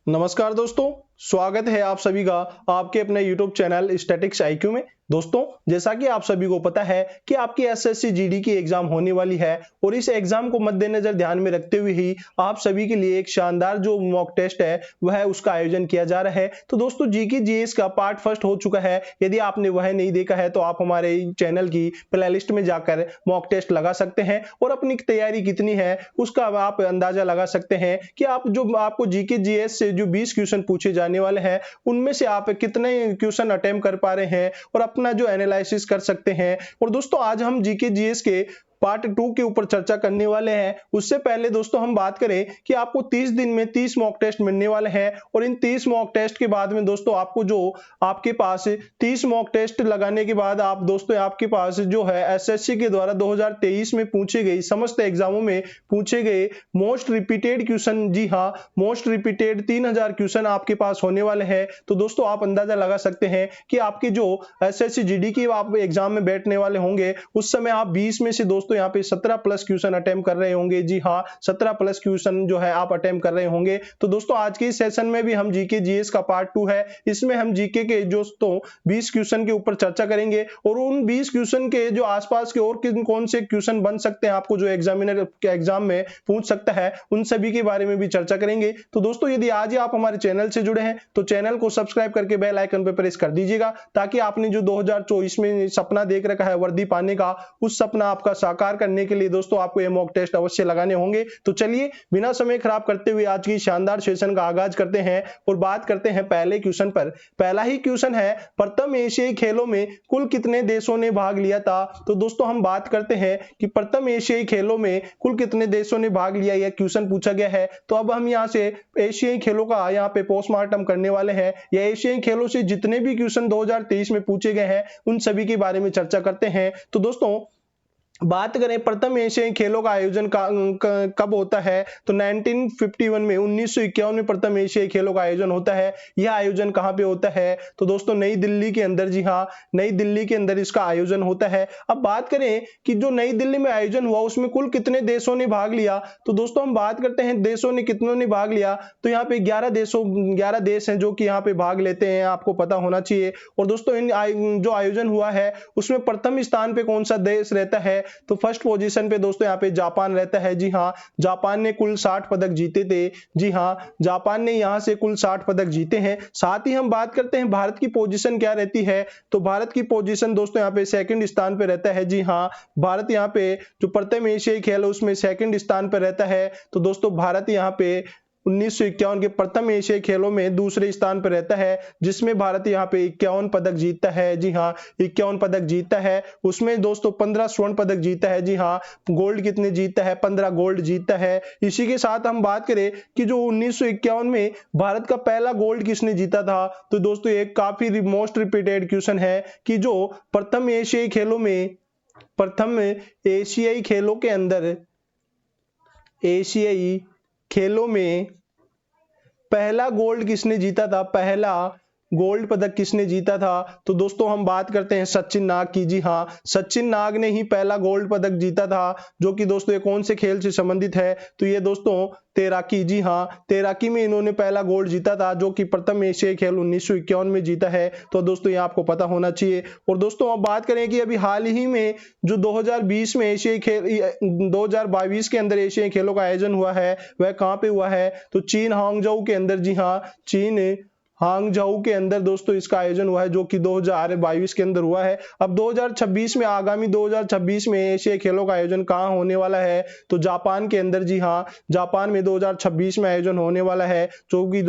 नमस्कार दोस्तों, स्वागत है आप सभी का आपके अपने YouTube चैनल स्टैटिक्स IQ में। दोस्तों, जैसा कि आप सभी को पता है कि आपकी एसएससी जीडी की एग्जाम होने वाली है और इस एग्जाम को मद्देनजर ध्यान में रखते हुए ही आप सभी के लिए एक शानदार जो मॉक टेस्ट है वह उसका आयोजन किया जा रहा है। तो दोस्तों, जीके जीएस का पार्ट फर्स्ट हो चुका है। यदि आपने वह नहीं देखा है तो आप हमारे चैनल की प्लेलिस्ट में जाकर मॉक टेस्ट लगा सकते हैं और अपनी तैयारी कितनी है उसका आप अंदाजा लगा सकते हैं कि आपको जीके जीएस से जो 20 क्वेश्चन पूछे जाने वाले हैं उनमें से आप कितने क्वेश्चन अटेम्प्ट कर पा रहे हैं और अपना जो एनालिसिस कर सकते हैं। और दोस्तों, आज हम जीके जीएस के पार्ट 2 के ऊपर चर्चा करने वाले हैं। उससे पहले दोस्तों हम बात करें कि आपको 30 दिन में 30 मॉक टेस्ट मिलने वाले हैं और इन 30 मॉक टेस्ट के बाद में दोस्तों आपको जो आपके पास 30 मॉक टेस्ट लगाने के बाद आप दोस्तों आपके पास जो है एसएससी के द्वारा 2023 में पूछे गए समस्त एग्जामों में पूछे गए मोस्ट रिपीटेड क्वेश्चन, जी हाँ, मोस्ट रिपीटेड 3000 क्वेश्चन आपके पास होने वाले हैं। तो दोस्तों आप अंदाजा लगा सकते हैं कि आपके जो एसएससी जीडी की आप एग्जाम में बैठने वाले होंगे उस समय आप 20 में से दोस्तों यहाँ पे 17 प्लस क्वेश्चन अटेम्प्ट कर रहे होंगे। जी हाँ, 17 प्लस क्वेश्चन जो है आप अटेम्प्ट कर रहे होंगे। तो दोस्तों आज के इस सेशन में भी हम जीके जीएस का पार्ट 2 है, इसमें हम जीके के दोस्तों 20 क्वेश्चन के ऊपर चर्चा करेंगे और उन 20 क्वेश्चन के जो आसपास के और कौन से क्वेश्चन बन सकते हैं आपको जो एग्जामिनर के एग्जाम में पूछ सकता है उन सभी के बारे में भी चर्चा करेंगे। तो दोस्तों, यदि आज ही आप हमारे चैनल से जुड़े हैं तो चैनल को सब्सक्राइब करके बेल आइकन पर प्रेस कर दीजिएगा ताकि आपने जो 2024 में सपना देख रखा है वर्दी पाने का, उस सपना आपका साकार करने के लिए दोस्तों आपको ये मॉक टेस्ट अवश्य लगाने होंगे। तो चलिए बिना समय खराब करते हुए आज की शानदार सेशन का आगाज करते हैं और बात करते हैं पहले क्वेश्चन पर। पहला ही क्वेश्चन है, प्रथम एशियाई खेलों में कुल कितने देशों ने भाग लिया था। तो दोस्तों हम बात करते हैं कि प्रथम एशियाई खेलों में कुल कितने देशों ने भाग लिया, यह क्वेश्चन पूछा गया है। तो अब हम यहाँ से एशियाई खेलों का यहाँ पे पोस्टमार्टम करने वाले हैं या एशियाई खेलों से जितने भी क्वेश्चन 2023 में पूछे गए हैं उन सभी के बारे में चर्चा करते हैं। तो दोस्तों बात करें प्रथम एशियाई खेलों का आयोजन कब होता है तो 1951 में 1951 में प्रथम एशियाई खेलों का आयोजन होता है। यह आयोजन कहां पे होता है तो दोस्तों नई दिल्ली के अंदर। जी हां, नई दिल्ली के अंदर इसका आयोजन होता है। अब बात करें कि जो नई दिल्ली में आयोजन हुआ उसमें कुल कितने देशों ने भाग लिया। तो दोस्तों हम बात करते हैं देशों ने कितनों ने भाग लिया, तो यहाँ पे 11 देश हैं जो कि यहाँ पे भाग लेते हैं, आपको पता होना चाहिए। और दोस्तों जो आयोजन हुआ है उसमें प्रथम स्थान पे कौन सा देश रहता है तो फर्स्ट पोजीशन पे दोस्तों यहाँ पे जापान रहता है। जी हाँ, जापान ने कुल 60 पदक जीते थे। जी हाँ, जापान ने यहाँ से कुल 60 पदक जीते हैं। साथ ही हम बात करते हैं भारत की पोजीशन क्या रहती है तो भारत की पोजीशन दोस्तों यहाँ पे सेकंड स्थान पे रहता है। जी हाँ, भारत यहाँ पे जो प्रथम एशियाई खेल है उसमें सेकंड स्थान पे रहता है। तो दोस्तों भारत यहाँ पे 1951 के प्रथम एशियाई खेलों में दूसरे स्थान पर रहता है जिसमें भारत यहाँ पे 51 पदक जीतता है। जी हाँ, 51 पदक जीतता है। उसमें दोस्तों 15 स्वर्ण पदक जीता है। जी हाँ, गोल्ड कितने जीतता है, 15 गोल्ड जीतता है। इसी के साथ हम बात करें कि जो 1951 में भारत का पहला गोल्ड किसने जीता था तो दोस्तों एक काफी मोस्ट रिपीटेड क्वेश्चन है कि जो प्रथम एशियाई खेलों के अंदर एशियाई खेलों में पहला गोल्ड किसने जीता था, पहला गोल्ड पदक किसने जीता था तो दोस्तों हम बात करते हैं सचिन नाग की। जी हाँ, सचिन नाग ने ही पहला गोल्ड पदक जीता था जो कि दोस्तों ये कौन से खेल से संबंधित है तो ये दोस्तों तैराकी। जी हाँ, तैराकी में इन्होंने पहला गोल्ड जीता था जो कि प्रथम एशियाई खेल 1951 में जीता है। तो दोस्तों ये आपको पता होना चाहिए। और दोस्तों अब बात करें कि अभी हाल ही में जो 2020 में एशियाई खेल 2022 के अंदर एशियाई खेलों का आयोजन हुआ है वह कहाँ पे हुआ है तो चीन हांगझोउ के अंदर। जी हाँ, चीन हांगझोउ के अंदर दोस्तों इसका आयोजन हुआ है जो कि 2022 के अंदर हुआ है। अब 2026 में आगामी 2026 में एशियाई खेलों का आयोजन कहाँ होने वाला है तो जापान के अंदर। जी हाँ, जापान में 2026 में आयोजन होने वाला है जो कि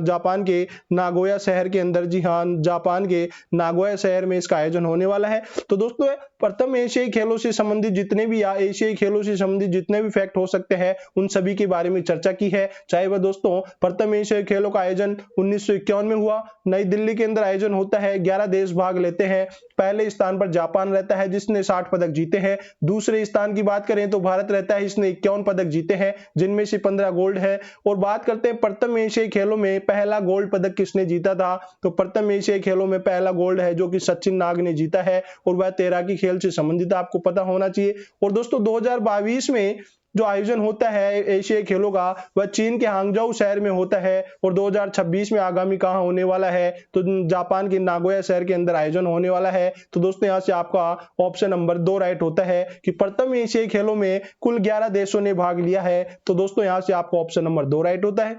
जापान के नागोया शहर के अंदर। जी हाँ, जापान के नागोया शहर में इसका आयोजन होने वाला है। तो दोस्तों प्रथम एशियाई खेलों से संबंधित जितने भी या एशियाई खेलों से संबंधित जितने भी फैक्ट हो सकते हैं उन सभी के बारे में चर्चा की है। चाहे वह दोस्तों प्रथम एशियाई खेलों का आयोजन 1951 में हुआ, नई दिल्ली के अंदर आयोजन होता है, 11 देश भाग लेते हैं। पहले स्थान पर जापान रहता है जिसने 60 पदक जीते हैं। दूसरे स्थान की बात करें तो भारत रहता है, इसने 51 पदक जीते हैं जिनमें से 15 गोल्ड है। और बात करते हैं प्रथम एशियाई खेलों में पहला गोल्ड पदक किसने जीता था तो प्रथम एशियाई खेलों में पहला गोल्ड है जो कि सचिन नाग ने जीता है और वह तैराकी खेल से संबंधित आपको पता होना चाहिए। और दोस्तों 2022 में जो आयोजन होता है एशियाई खेलों का वह चीन के हांगझोउ शहर में होता है और 2026 में आगामी कहां होने वाला है, तो जापान के नागोया शहर के अंदर आयोजन होने वाला है। तो दोस्तों यहां से आपका ऑप्शन नंबर 2 राइट होता है कि प्रथम एशियाई खेलों में कुल 11 देशों ने भाग लिया है। तो दोस्तों यहां से आपका ऑप्शन नंबर 2 राइट होता है।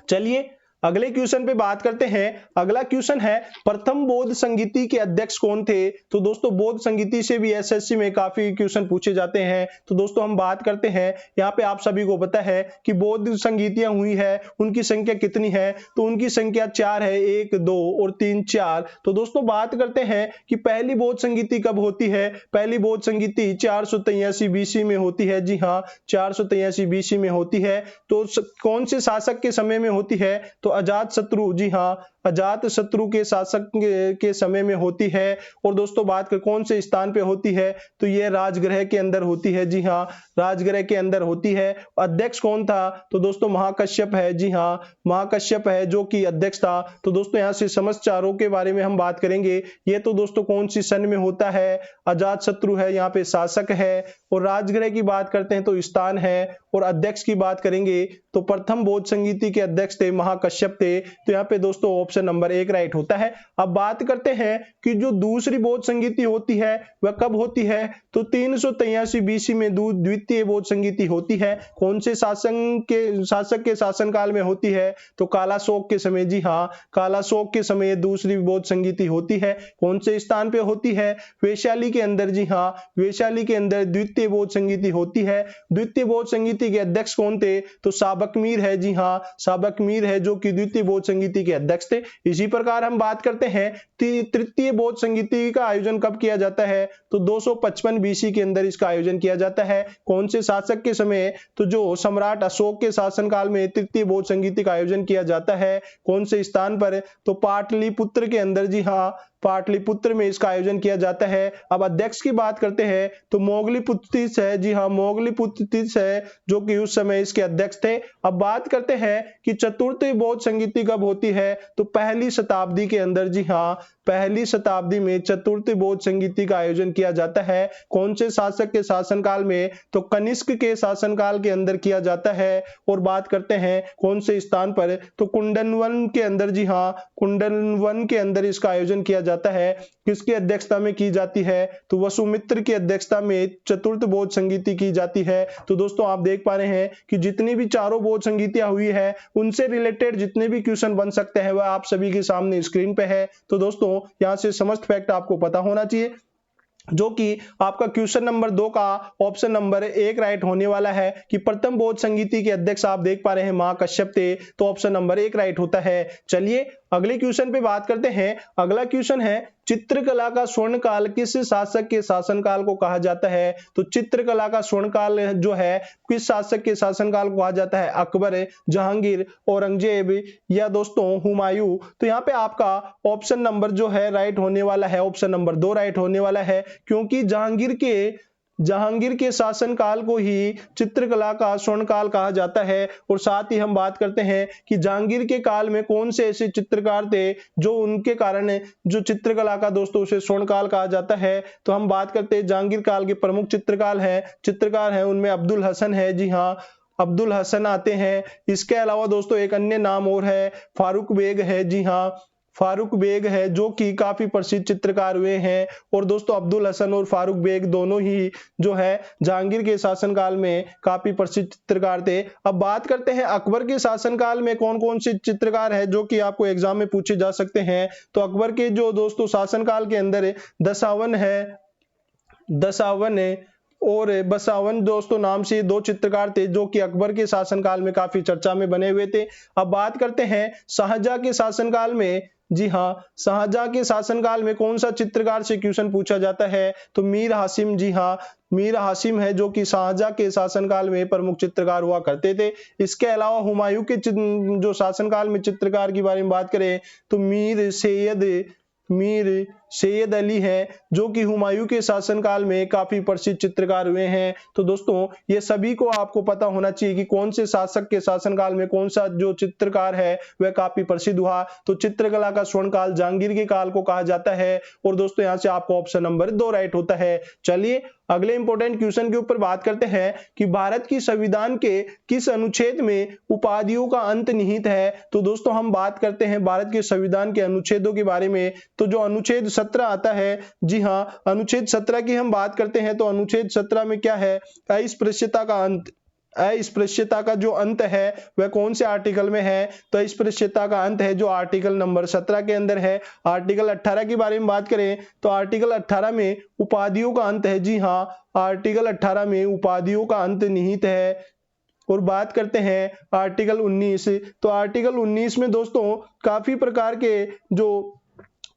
चलिए अगले क्वेश्चन पे बात करते हैं। अगला क्वेश्चन है प्रथम बौद्ध संगीति के अध्यक्ष कौन थे। तो दोस्तों बौद्ध संगीति से भी एसएससी में काफी क्वेश्चन पूछे जाते हैं। तो दोस्तों हम बात करते हैं, यहाँ पे आप सभी को पता है कि बौद्ध संगीतियां हुई है उनकी संख्या कितनी है, तो उनकी संख्या 4 है, 1 2 और 3 4। तो दोस्तों बात करते हैं कि पहली बौद्ध संगीति कब होती है। पहली बौद्ध संगीति 483 बीसी में होती है। जी हाँ, 483 बीसी में होती है। तो कौन से शासक के समय में होती है, तो अजात शत्रु, जी हाँ, अजात शत्रु के शासक के समय में होती है। और दोस्तों बात कर कौन से स्थान पे होती है, तो ये राजगृह के अंदर होती है। जी हाँ, राजगृह के अंदर होती है। अध्यक्ष कौन था, तो दोस्तों महाकश्यप है। जी हाँ, महाकश्यप है जो कि अध्यक्ष था। तो दोस्तों यहाँ से समाचारों के बारे में हम बात करेंगे। ये तो दोस्तों कौन सी सन में होता है, अजात शत्रु है यहाँ पे शासक है। और राजगृह की बात करते हैं तो स्थान है। और अध्यक्ष की बात करेंगे तो प्रथम बौद्ध संगीति के अध्यक्ष थे महाकश्यप थे। तो यहाँ पे दोस्तों ऑप्शन नंबर 1 राइट होता है। अब बात करते हैं कि जो दूसरी बौद्ध संगीति होती है वह कब होती है, तो 383 बीसी में द्वितीय बौद्ध संगीति होती है। कौन से शासक के शासनकाल में होती है, तो कालाशोक के समय। जी हाँ, कालाशोक के समय दूसरी बौद्ध संगीति होती है। कौन से स्थान पे होती है, वैशाली के अंदर। जी हाँ, वैशाली के अंदर द्वितीय बौद्ध संगीति होती है। द्वितीय बौद्ध संगीति के अध्यक्ष कौन थे, तो साबक मीर है। जी हाँ, साबक मीर है जो कि द्वितीय बौद्ध संगीति के अध्यक्ष थे। इसी प्रकार हम बात करते हैं तृतीय बौद्ध संगीति का आयोजन कब किया जाता है, तो 255 बीसी के अंदर इसका आयोजन किया जाता है। कौन से शासक के समय, तो जो सम्राट अशोक के शासनकाल में तृतीय बौद्ध संगीति का आयोजन किया जाता है। कौन से स्थान पर, तो पाटलिपुत्र के अंदर। जी हाँ, पाटलिपुत्र में इसका आयोजन किया जाता है। अब अध्यक्ष की बात करते हैं तो मोगलीपुत्तिस है। जी हाँ, मोगलीपुत्तिस है जो कि उस समय इसके अध्यक्ष थे। अब बात करते हैं कि चतुर्थ बौद्ध संगीति कब होती है, तो पहली शताब्दी के अंदर। जी हाँ, पहली शताब्दी में चतुर्थ बौद्ध संगीति का आयोजन किया जाता है। कौन से शासक के शासनकाल में, तो कनिष्क के शासनकाल के अंदर किया जाता है। और बात करते हैं कौन से स्थान पर, तो कुंडनवन के अंदर। जी हाँ, कुंडनवन के अंदर इसका आयोजन किया जाता है। किसकी अध्यक्षता में की जाती है, तो वसुमित्र की अध्यक्षता में चतुर्थ बौद्ध संगीति की जाती है। तो दोस्तों आप देख पा रहे हैं कि जितनी भी चारों बौद्ध संगीतियां हुई है उनसे रिलेटेड जितने भी क्वेश्चन बन सकते हैं वह आप सभी के सामने स्क्रीन पे है। तो दोस्तों यहां से समस्त फैक्ट आपको पता होना चाहिए, जो कि आपका क्वेश्चन नंबर 2 का ऑप्शन नंबर 1 राइट होने वाला है कि प्रथम बौद्ध संगीति के अध्यक्ष आप देख पा रहे हैं महाकश्यप थे। तो ऑप्शन नंबर 1 राइट होता है। चलिए अगले क्वेश्चन पे बात करते हैं। अगला क्वेश्चन है चित्रकला का स्वर्ण काल किस शासक के शासनकाल को कहा जाता है, तो चित्रकला का स्वर्ण काल जो है किस शासक के शासनकाल को कहा जाता है, अकबर, जहांगीर, औरंगजेब या दोस्तों हुमायूं। तो यहाँ पे आपका ऑप्शन नंबर जो है राइट होने वाला है, ऑप्शन नंबर 2 राइट होने वाला है, क्योंकि जहांगीर के शासनकाल को ही चित्रकला का स्वर्ण काल कहा जाता है। और साथ ही हम बात करते हैं कि जहांगीर के काल में कौन से ऐसे चित्रकार थे जो उनके कारण जो चित्रकला का दोस्तों उसे स्वर्ण काल कहा जाता है। तो हम बात करते हैं जहांगीर काल के प्रमुख चित्रकार हैं उनमें अब्दुल हसन है। जी हाँ, अब्दुल हसन आते हैं। इसके अलावा दोस्तों एक अन्य नाम और है, फारूक बेग है। जी हाँ, फारूक बेग है जो कि काफी प्रसिद्ध चित्रकार हुए हैं। और दोस्तों अब्दुल हसन और फारूक बेग दोनों ही जो है जहांगीर के शासनकाल में काफी प्रसिद्ध चित्रकार थे। अब बात करते हैं अकबर के शासनकाल में कौन कौन से चित्रकार है जो कि आपको एग्जाम में पूछे जा सकते हैं। तो अकबर के जो दोस्तों शासनकाल के अंदर दसावन और बसावन दोस्तों नाम से 2 चित्रकार थे जो कि अकबर के शासनकाल में काफी चर्चा में बने हुए थे। अब बात करते हैं शाहजहां के शासनकाल में। जी हाँ, शाहजहां के शासनकाल में कौन सा चित्रकार से क्वेश्चन पूछा जाता है, तो मीर हासिम। जी हाँ, मीर हासिम है जो कि शाहजहां के शासनकाल में प्रमुख चित्रकार हुआ करते थे। इसके अलावा हुमायूं के जो शासनकाल में चित्रकार के बारे में बात करें तो मीर सैयद अली हैं, जो कि हुमायूं के शासनकाल में काफी प्रसिद्ध चित्रकार हुए हैं। तो दोस्तों ये सभी को आपको पता होना चाहिए कि कौन से शासक के शासनकाल में कौन सा जो चित्रकार है वह काफी प्रसिद्ध हुआ। तो चित्रकला का स्वर्ण काल जहांगीर के काल को कहा जाता है। और दोस्तों यहाँ से आपको ऑप्शन नंबर 2 राइट होता है। चलिए अगले इंपॉर्टेंट क्वेश्चन के ऊपर बात करते हैं कि भारत की संविधान के किस अनुच्छेद में उपाधियों का अंत निहित है। तो दोस्तों हम बात करते हैं भारत के संविधान के अनुच्छेदों के बारे में। तो जो अनुच्छेद 17 आता है, जी हाँ, अनुच्छेद 17 की हम बात करते हैं तो अनुच्छेद 17 में क्या है, अस्पृश्यता का अंत। अस्पृश्यता का जो अंत है वह कौन से आर्टिकल में है, तो अस्पृश्यता का अंत है जो आर्टिकल नंबर 17 के अंदर है। आर्टिकल 18 के बारे में बात करें तो आर्टिकल 18 में उपाधियों का अंत है। जी हाँ, आर्टिकल 18 में उपाधियों का अंत निहित है। और बात करते हैं आर्टिकल 19, तो आर्टिकल 19 में दोस्तों काफी प्रकार के जो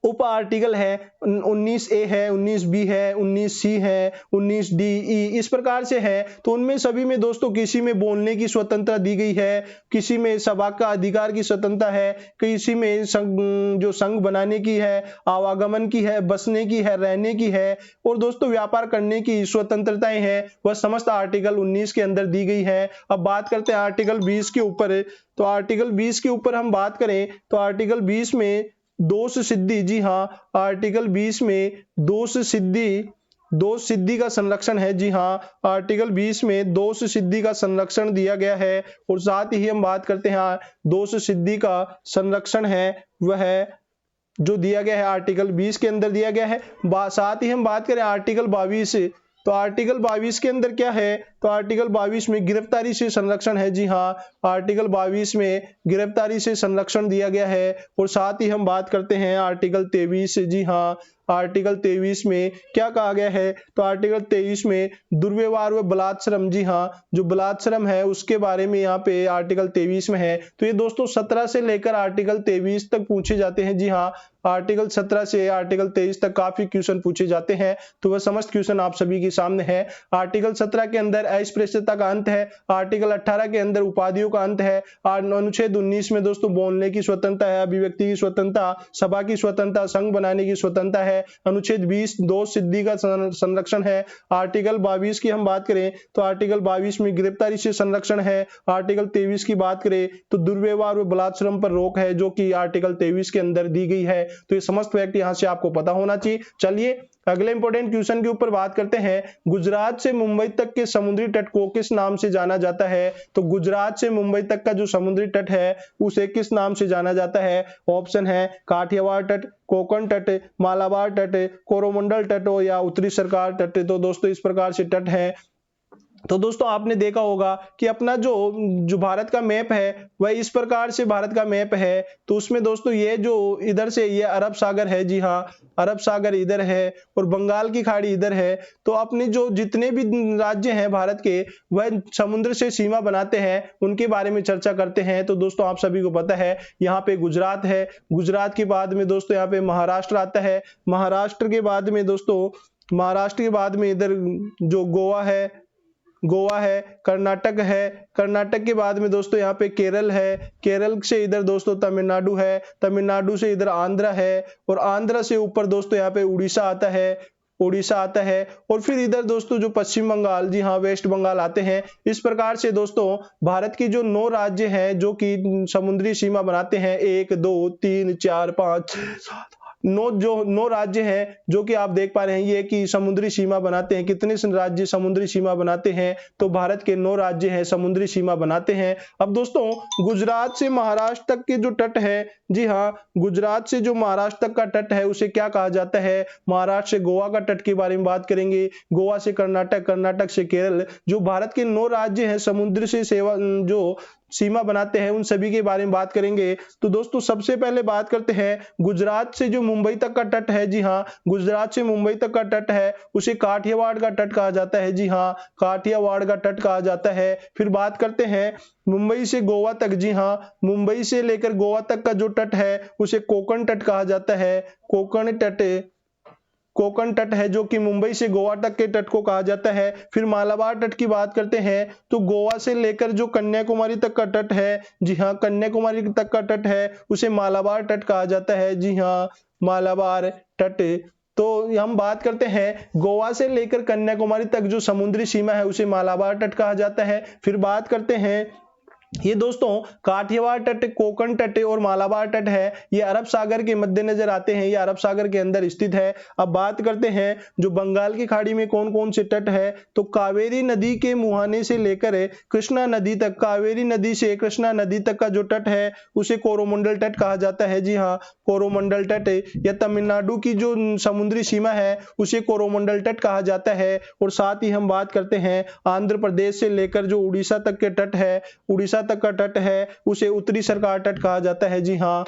उप आर्टिकल है, 19A है, 19B है, 19C है, 19DE इस प्रकार से है। तो उनमें सभी में दोस्तों किसी में बोलने की स्वतंत्रता दी गई है, किसी में सभा का अधिकार की स्वतंत्रता है, किसी में जो संघ बनाने की है, आवागमन की है, बसने की है, रहने की है, और दोस्तों व्यापार करने की स्वतंत्रताएं हैं, वह समस्त आर्टिकल 19 के अंदर दी गई है। अब बात करते हैं आर्टिकल 20 के ऊपर। तो आर्टिकल 20 के ऊपर हम बात करें तो आर्टिकल 20 में दोष सिद्धि, जी हाँ, आर्टिकल 20 में दोष सिद्धि का संरक्षण है। जी हाँ, आर्टिकल 20 में दोष सिद्धि का संरक्षण दिया गया है। और साथ ही हम बात करते हैं दोष सिद्धि का संरक्षण है वह जो दिया गया है आर्टिकल 20 के अंदर दिया गया है। साथ ही हम बात करें आर्टिकल 22, तो आर्टिकल 22 के अंदर क्या है, तो आर्टिकल 22 में गिरफ्तारी से संरक्षण है। जी हाँ, आर्टिकल 22 में गिरफ्तारी से संरक्षण दिया गया है। और साथ ही हम बात करते हैं आर्टिकल 23, जी हाँ, आर्टिकल 23 में क्या कहा गया है, तो आर्टिकल 23 में दुर्व्यवहार व बलात्श्रम, जी हाँ, जो बलात्श्रम है उसके बारे में यहाँ पे आर्टिकल 23 में है। तो ये दोस्तों 17 से लेकर आर्टिकल 23 तक पूछे जाते हैं। जी हाँ, आर्टिकल 17 से आर्टिकल 23 तक काफी क्वेश्चन पूछे जाते हैं। तो वह समस्त क्वेश्चन आप सभी के सामने है। आर्टिकल 17 के अंदर अस्पृश्यता का अंत है, आर्टिकल 18 के अंदर उपाधियों का अंत है, अनुच्छेद 19 में दोस्तों बोलने की स्वतंत्रता है, अभिव्यक्ति की स्वतंत्रता, सभा की स्वतंत्रता, संघ बनाने की स्वतंत्रता है। अनुच्छेद 20 दोष सिद्धि का संरक्षण है। आर्टिकल 22 की हम बात करें तो आर्टिकल 22 में गिरफ्तारी से संरक्षण है। आर्टिकल 23 की बात करें तो दुर्व्यवहार व बलात्श्रम पर रोक है, जो कि आर्टिकल 23 के अंदर दी गई है। तो ये समस्त फैक्ट यहां से आपको पता होना चाहिए। चलिए अगले इंपॉर्टेंट क्वेश्चन के ऊपर बात करते हैं। गुजरात से मुंबई तक के समुद्री तट को किस नाम से जाना जाता है, तो गुजरात से मुंबई तक का जो समुद्री तट है उसे किस नाम से जाना जाता है। ऑप्शन है काठियावाड़ तट, कोंकण तट, मालाबार तट, कोरोमंडल तट या उत्तरी सरकार तट। तो दोस्तों इस प्रकार से तट है। तो दोस्तों आपने देखा होगा कि अपना जो भारत का मैप है वह इस प्रकार से भारत का मैप है। तो उसमें दोस्तों ये जो इधर से ये अरब सागर है, जी हाँ, अरब सागर इधर है और बंगाल की खाड़ी इधर है। तो अपने जो जितने भी राज्य हैं भारत के वह समुद्र से सीमा बनाते हैं, उनके बारे में चर्चा करते हैं। तो दोस्तों आप सभी को पता है यहाँ पे गुजरात है, गुजरात के बाद में दोस्तों यहाँ पे महाराष्ट्र आता है, महाराष्ट्र के बाद में दोस्तों महाराष्ट्र के बाद में इधर जो गोवा है, कर्नाटक है, कर्नाटक के बाद में दोस्तों यहाँ पे केरल है, केरल से इधर दोस्तों तमिलनाडु है, तमिलनाडु से इधर आंध्र है और आंध्र से ऊपर दोस्तों यहाँ पे उड़ीसा आता है और फिर इधर दोस्तों जो पश्चिम बंगाल, जी हाँ, वेस्ट बंगाल आते हैं। इस प्रकार से दोस्तों भारत की जो 9 राज्य हैं जो कि समुद्री सीमा बनाते हैं, 1 2 3 4 5 6 7 9 राज्य हैं जो कि आप देख पा रहे हैं ये कि समुद्री सीमा बनाते हैं। कितने राज्य समुद्री सीमा बनाते हैं, तो भारत के 9 राज्य हैं समुद्री सीमा बनाते हैं। अब दोस्तों गुजरात से महाराष्ट्र तक के जो तट है, जी हाँ, गुजरात से जो महाराष्ट्र तक का तट है उसे क्या कहा जाता है। महाराष्ट्र से गोवा का तट के बारे में बात करेंगे, गोवा से कर्नाटक, कर्नाटक से केरल। जो भारत के 9 राज्य हैं समुद्र से जो सीमा बनाते हैं उन सभी के बारे में बात करेंगे। तो दोस्तों सबसे पहले बात करते हैं गुजरात से जो मुंबई तक का तट है, जी हाँ, गुजरात से मुंबई तक का तट है उसे काठियावाड़ का तट कहा जाता है। जी हाँ, काठियावाड़ का तट कहा जाता है। फिर बात करते हैं मुंबई से गोवा तक, जी हाँ, मुंबई से लेकर गोवा तक का जो तट है उसे कोंकण तट कहा जाता है। कोंकण तट है जो कि मुंबई से गोवा तक के तट को कहा जाता है। फिर मालाबार तट की बात करते हैं तो गोवा से लेकर जो कन्याकुमारी तक का तट है, जी हाँ, कन्याकुमारी तक का तट है उसे मालाबार तट कहा जाता है। जी हाँ, मालाबार तट। तो हम बात करते हैं गोवा से लेकर कन्याकुमारी तक जो समुद्री सीमा है उसे मालाबार तट कहा जाता है। फिर बात करते हैं ये दोस्तों काठियावाड़ तट, कोंकण तट और मालाबार तट है, ये अरब सागर के मद्देनजर आते हैं, ये अरब सागर के अंदर स्थित है। अब बात करते हैं जो बंगाल की खाड़ी में कौन कौन से तट है, तो कावेरी नदी के मुहाने से लेकर कृष्णा नदी तक, कावेरी नदी से कृष्णा नदी तक का जो तट है उसे कोरोमंडल तट कहा जाता है। जी हाँ, कोरोमंडल तट। या तमिलनाडु की जो समुद्री सीमा है उसे कोरोमंडल तट कहा जाता है। और साथ ही हम बात करते हैं आंध्र प्रदेश से लेकर जो उड़ीसा तक के तट है, उड़ीसा तक का तट है उसे उत्तरी सरकार तट कहा जाता है। जी हाँ,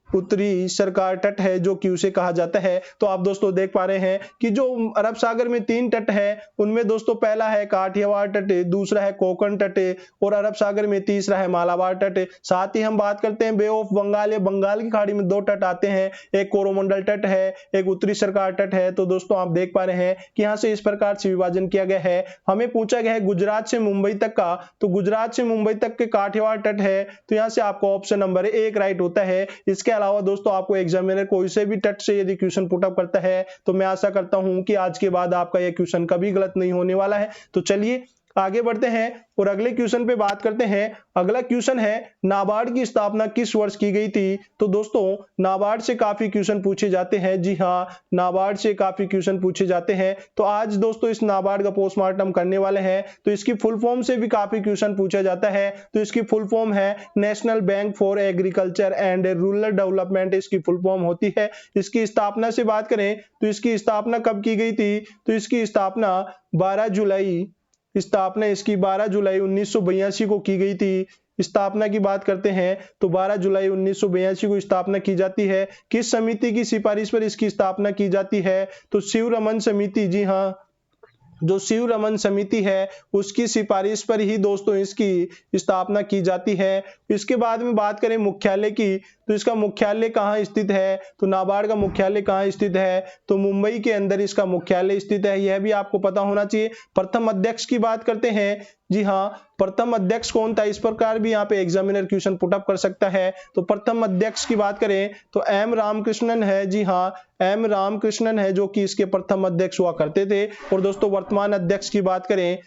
उत्तरी सरकार तट है जो कि उसे कहा जाता है। तो आप दोस्तों देख पा रहे हैं कि जो अरब सागर में 3 तट है उनमें दोस्तों पहला है काठियावाड़ तट, दूसरा है कोंकण तट और अरब सागर में तीसरा है मालाबार तट। साथ ही हम बात करते हैं बे ऑफ बंगाल या बंगाल की खाड़ी में 2 तट आते हैं, एक कोरोमंडल तट है, एक उत्तरी सरकार तट है। तो दोस्तों आप देख पा रहे हैं कि यहाँ से इस प्रकार से विभाजन किया गया है। हमें पूछा गया है गुजरात से मुंबई तक का, तो गुजरात से मुंबई तक के काठियावाड़ तट है, तो यहाँ से आपको ऑप्शन नंबर 1 राइट होता है। इसके अलावा दोस्तों आपको एग्जामिनर कोई से भी तट से यदि क्वेश्चन पुट अप करता है तो मैं आशा करता हूं कि आज के बाद आपका यह क्वेश्चन कभी गलत नहीं होने वाला है। तो चलिए आगे बढ़ते हैं और अगले क्वेश्चन पे बात करते हैं। अगला क्वेश्चन है नाबार्ड की स्थापना किस वर्ष की गई थी। तो दोस्तों नाबार्ड से काफी क्वेश्चन पूछे जाते हैं। जी हाँ, नाबार्ड से काफी क्वेश्चन पूछे जाते हैं। तो आज दोस्तों इस नाबार्ड का पोस्टमार्टम करने वाले हैं। तो इसकी फुल फॉर्म से भी काफी क्वेश्चन पूछा जाता है। तो इसकी फुल फॉर्म है national bank for agriculture and rural development, इसकी फुल फॉर्म होती है। इसकी स्थापना से बात करें तो इसकी स्थापना कब की गई थी, तो इसकी स्थापना 12 जुलाई 1982 को की गई थी। स्थापना की बात करते हैं तो 12 जुलाई 1982 को स्थापना की जाती है। किस समिति की सिफारिश पर इसकी स्थापना की जाती है, तो शिवरमन समिति। जी हाँ, जो शिवरमन समिति है उसकी सिफारिश पर ही दोस्तों इसकी स्थापना की जाती है। इसके बाद में बात करें मुख्यालय की, तो इसका मुख्यालय कहाँ स्थित है, तो नाबार्ड का मुख्यालय कहाँ स्थित है, तो मुंबई के अंदर इसका मुख्यालय स्थित है, यह भी आपको पता होना चाहिए। प्रथम अध्यक्ष की बात करते हैं, जी हाँ, प्रथम अध्यक्ष कौन था, इस प्रकार भी यहाँ पे एग्जामिनर क्वेश्चन पुट अप कर सकता है। तो प्रथम अध्यक्ष की बात करें तो एम रामकृष्णन है। जी हाँ, एम रामकृष्णन है जो कि इसके प्रथम अध्यक्ष हुआ करते थे। और दोस्तों वर्तमान अध्यक्ष की बात करें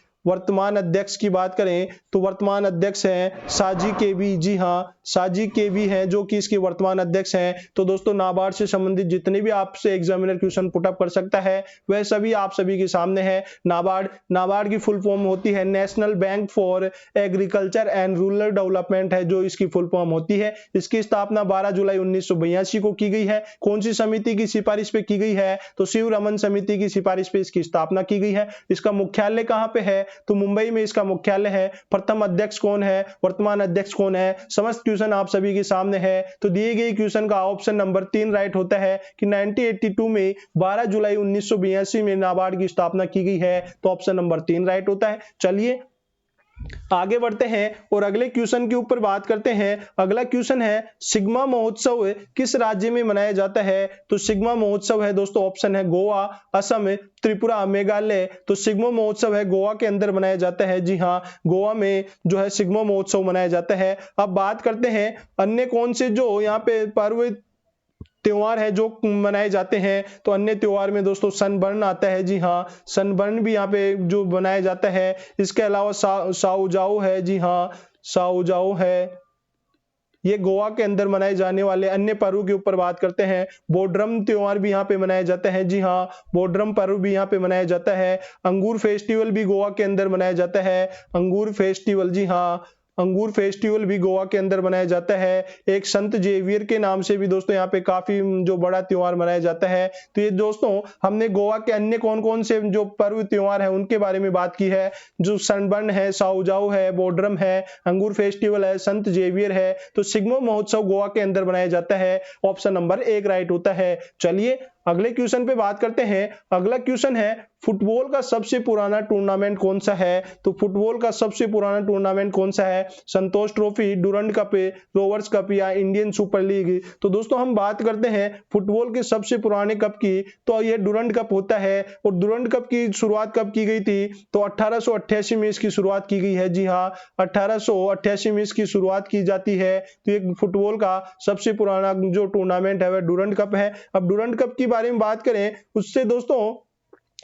तो वर्तमान अध्यक्ष हैं साजी केवी। जी हाँ, साजी केवी हैं जो कि इसके वर्तमान अध्यक्ष हैं। तो दोस्तों नाबार्ड से संबंधित जितने भी आपसे एग्जामिनर क्वेश्चन पुट अप कर सकता है वह सभी आप सभी के सामने है। नाबार्ड की फुल फॉर्म होती है national bank for agriculture and rural development है जो इसकी फुल फॉर्म होती है। इसकी स्थापना 12 जुलाई 1982 को की गई है। कौन सी समिति की सिफारिश पे की गई है, तो शिवरमन समिति की सिफारिश पे इसकी स्थापना की गई है। इसका मुख्यालय कहाँ पे है, तो मुंबई में इसका मुख्यालय है। प्रथम अध्यक्ष कौन है, वर्तमान अध्यक्ष कौन है, समस्त क्वेश्चन आप सभी के सामने है। तो दिए गए क्वेश्चन का ऑप्शन नंबर 3 राइट होता है कि 1982 में 12 जुलाई 1982 में नाबार्ड की स्थापना की गई है। तो ऑप्शन नंबर 3 राइट होता है। चलिए आगे बढ़ते हैं और अगले क्वेश्चन के ऊपर बात करते हैं। अगला क्वेश्चन है सिग्मा महोत्सव किस राज्य में मनाया जाता है, तो सिग्मा महोत्सव है दोस्तों ऑप्शन है गोवा, असम, त्रिपुरा, मेघालय। तो सिग्मा महोत्सव है गोवा के अंदर मनाया जाता है। जी हाँ, गोवा में जो है सिग्मा महोत्सव मनाया जाता है। अब बात करते हैं अन्य कौन से जो यहाँ पे पर्व त्योहार है जो मनाए जाते हैं, तो अन्य त्योहार में दोस्तों सनबर्न आता है। जी हाँ, सनबर्न भी यहाँ पे जो बनाया जाता है। इसके अलावा साउजाओ है। जी हाँ, साउजाओ है, ये गोवा के अंदर मनाए जाने वाले अन्य पर्व के ऊपर बात करते हैं। बोड्रम त्योहार भी यहाँ पे मनाया जाता है। जी हाँ, बोड्रम पर्व भी यहाँ पे मनाया जाता है। अंगूर फेस्टिवल भी गोवा के अंदर मनाया जाता है। अंगूर फेस्टिवल, जी हाँ, अंगूर फेस्टिवल भी गोवा के अंदर मनाया जाता है। एक संत जेवियर के नाम से भी दोस्तों यहाँ पे काफी जो बड़ा त्योहार मनाया जाता है। तो ये दोस्तों हमने गोवा के अन्य कौन कौन से जो पर्व त्योहार है उनके बारे में बात की है, जो सनबर्न है, साउजाओ है, बोड्रम है, अंगूर फेस्टिवल है, संत जेवियर है। तो सिग्मा महोत्सव गोवा के अंदर मनाया जाता है। ऑप्शन नंबर 1 राइट होता है। चलिए अगले क्वेश्चन पे बात करते हैं। अगला क्वेश्चन है फुटबॉल का सबसे पुराना टूर्नामेंट कौन सा है? तो फुटबॉल का सबसे पुराना टूर्नामेंट कौन सा है? Santosh trophy, Durand cup, Rovers cup या इंडियन सुपर लीग? तो दोस्तों हम बात करते हैं फुटबॉल के सबसे पुराने कप की, तो यह डुरंड कप होता है। और डुरंड कप की शुरुआत कब की गई थी? तो 1888 में इसकी शुरुआत की गई है। जी हाँ, 1888 में इसकी शुरुआत की जाती है। तो ये फुटबॉल का सबसे पुराना जो टूर्नामेंट है वह डुरंड कप है। अब डुरंड कप के बारे में बात करें उससे दोस्तों